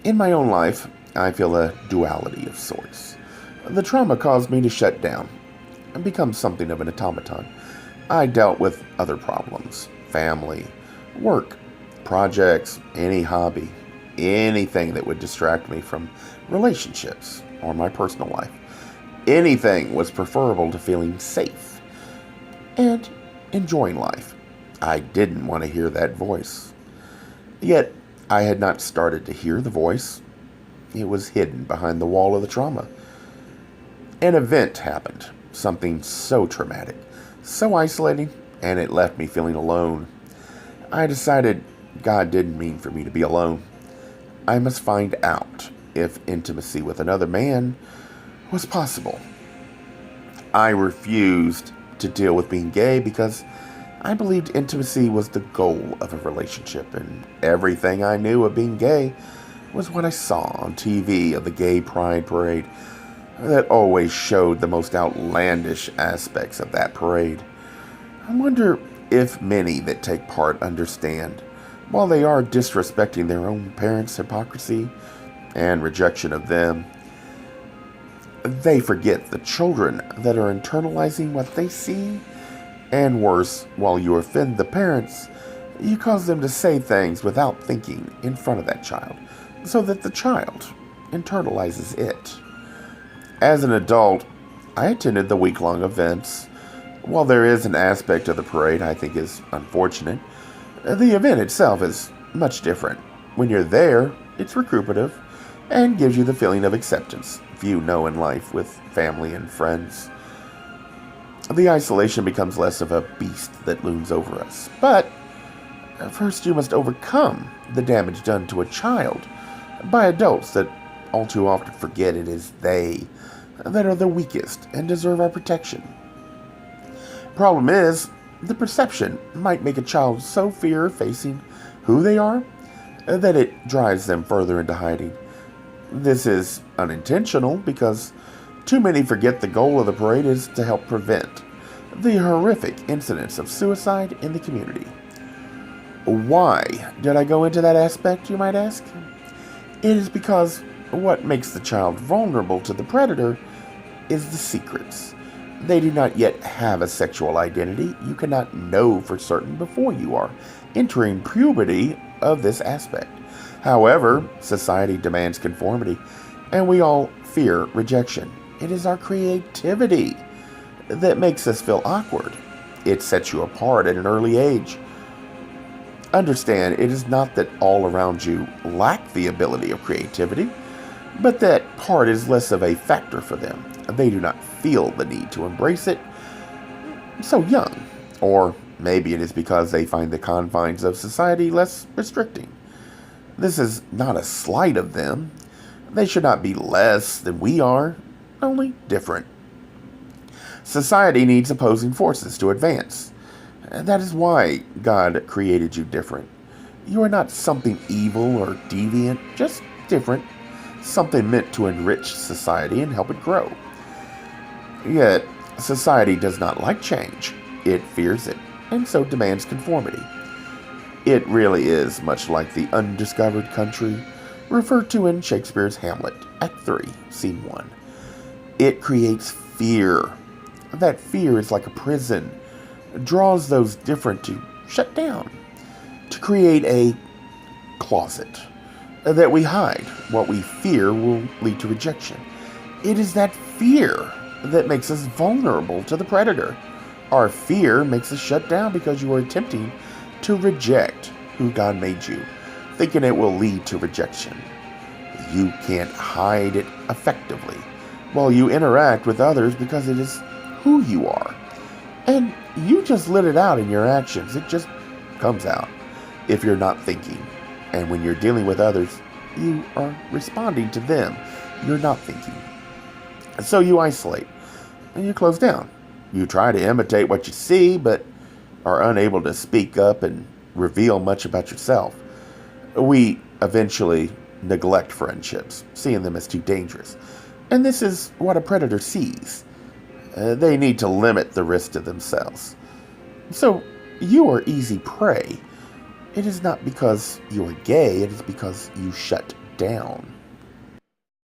In my own life, I feel a duality of sorts. The trauma caused me to shut down and become something of an automaton. I dealt with other problems, family, work, projects, any hobby, anything that would distract me from relationships or my personal life. Anything was preferable to feeling safe and enjoying life. I didn't want to hear that voice. Yet, I had not started to hear the voice. It was hidden behind the wall of the trauma. An event happened, something so traumatic, so isolating, and it left me feeling alone. I decided God didn't mean for me to be alone. I must find out if intimacy with another man was possible. I refused to deal with being gay because I believed intimacy was the goal of a relationship, and everything I knew of being gay was what I saw on TV of the gay pride parade that always showed the most outlandish aspects of that parade. I wonder if many that take part understand, while they are disrespecting their own parents' hypocrisy and rejection of them, they forget the children that are internalizing what they see. And worse, while you offend the parents, you cause them to say things without thinking in front of that child, so that the child internalizes it. As an adult, I attended the week-long events. While there is an aspect of the parade I think is unfortunate, the event itself is much different. When you're there, it's recuperative and gives you the feeling of acceptance few know in life with family and friends. The isolation becomes less of a beast that looms over us. But first you must overcome the damage done to a child by adults that all too often forget it is they that are the weakest and deserve our protection. Problem is, the perception might make a child so fear-facing who they are that it drives them further into hiding. This is unintentional because too many forget the goal of the parade is to help prevent the horrific incidents of suicide in the community. Why did I go into that aspect, you might ask? It is because what makes the child vulnerable to the predator is the secrets. They do not yet have a sexual identity. You cannot know for certain before you are entering puberty of this aspect. However, society demands conformity, and we all fear rejection. It is our creativity that makes us feel awkward. It sets you apart at an early age. Understand, it is not that all around you lack the ability of creativity, but that part is less of a factor for them. They do not feel the need to embrace it so young. Or maybe it is because they find the confines of society less restricting. This is not a slight of them. They should not be less than we are, only different. Society needs opposing forces to advance. And that is why God created you different. You are not something evil or deviant, just different. Something meant to enrich society and help it grow. Yet, society does not like change. It fears it, and so demands conformity. It really is much like the undiscovered country, referred to in Shakespeare's Hamlet, Act 3, Scene 1. It creates fear. That fear is like a prison. It draws those different to shut down, to create a closet that we hide. What we fear will lead to rejection. It is that fear that makes us vulnerable to the predator. Our fear makes us shut down because you are attempting to reject who God made you, thinking it will lead to rejection. You can't hide it effectively while you interact with others because it is who you are. And you just let it out in your actions. It just comes out if you're not thinking. And when you're dealing with others, you are responding to them. You're not thinking. So you isolate and you close down. You try to imitate what you see, but are unable to speak up and reveal much about yourself. We eventually neglect friendships, seeing them as too dangerous. And this is what a predator sees. They need to limit the risk to themselves. So you are easy prey. It is not because you are gay, it is because you shut down.